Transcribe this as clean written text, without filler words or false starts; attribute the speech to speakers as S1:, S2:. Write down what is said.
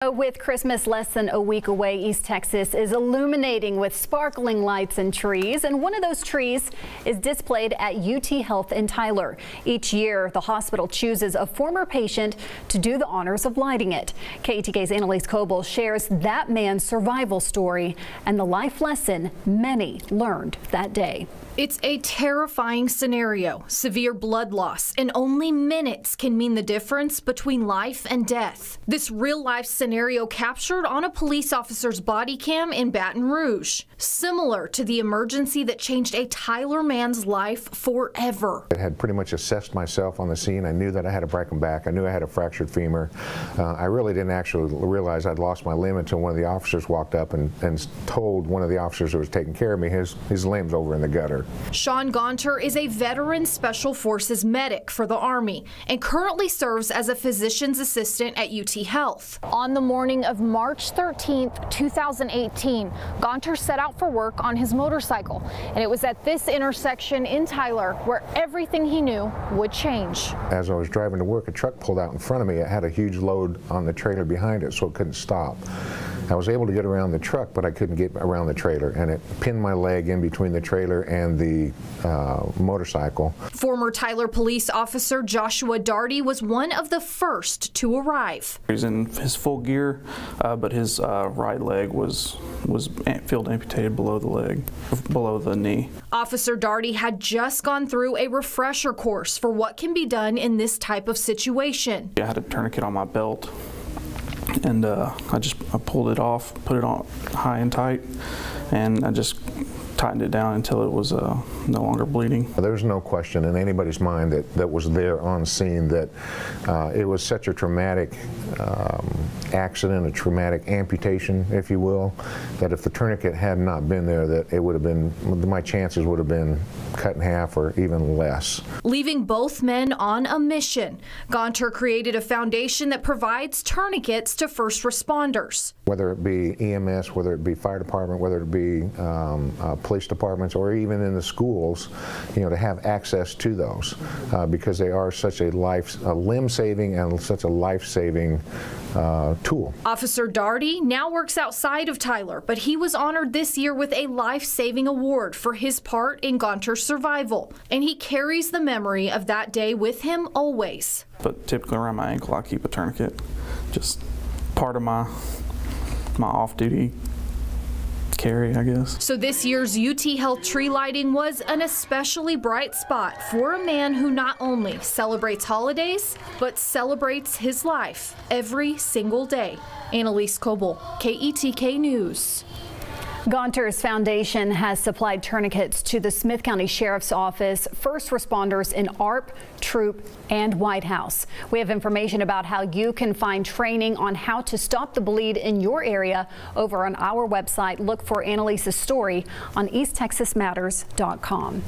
S1: With Christmas less than a week away, East Texas is illuminating with sparkling lights and trees, and one of those trees is displayed at UT Health in Tyler. Each year, the hospital chooses a former patient to do the honors of lighting it. KETK's Annalise Coble shares that man's survival story and the life lesson many learned that day.
S2: It's a terrifying scenario. Severe blood loss in only minutes can mean the difference between life and death. This real-life scenario captured on a police officer's body cam in Baton Rouge, similar to the emergency that changed a Tyler man's life forever.
S3: I had pretty much assessed myself on the scene. I knew that I had a broken back. I knew I had a fractured femur. I really didn't actually realize I'd lost my limb until one of the officers walked up and told one of the officers who was taking care of me his limb's over in the gutter.
S2: Sean Gaunter is a veteran Special Forces medic for the Army and currently serves as a physician's assistant at UT Health.
S4: On the morning of March 13th, 2018, Gaunter set out for work on his motorcycle, and it was at this intersection in Tyler where everything he knew would change.
S3: As I was driving to work, a truck pulled out in front of me. It had a huge load on the trailer behind it, so it couldn't stop. I was able to get around the truck, but I couldn't get around the trailer, and it pinned my leg in between the trailer and the motorcycle.
S2: Former Tyler police officer Joshua Daugherty was one of the first to arrive.
S5: He's in his full gear, but his right leg was field amputated below the leg, below the knee.
S2: Officer Daugherty had just gone through a refresher course for what can be done in this type of situation.
S5: I had a tourniquet on my belt, and I pulled it off, put it on high and tight, and I just tightened it down until it was no longer bleeding.
S3: There's no question in anybody's mind that was there on scene that it was such a traumatic accident, a traumatic amputation, if you will, that if the tourniquet had not been there, that it would have been, my chances would have been cut in half or even less.
S2: Leaving both men on a mission, Gaunter created a foundation that provides tourniquets to first responders.
S3: Whether it be EMS, whether it be fire department, whether it be police departments, or even in the schools, to have access to those because they are such a limb-saving and such a life-saving tool.
S2: Officer Daugherty now works outside of Tyler, but he was honored this year with a life-saving award for his part in Gaunter's survival, and he carries the memory of that day with him always.
S5: But typically around my ankle I keep a tourniquet, just part of my off-duty carry, I guess.
S2: So this year's UT Health tree lighting was an especially bright spot for a man who not only celebrates holidays, but celebrates his life every single day. Annalise Coble, KETK News.
S1: Gaunter's foundation has supplied tourniquets to the Smith County Sheriff's Office, first responders in ARP, Troop, and White House. We have information about how you can find training on how to stop the bleed in your area over on our website. Look for Annalise's story on easttexasmatters.com.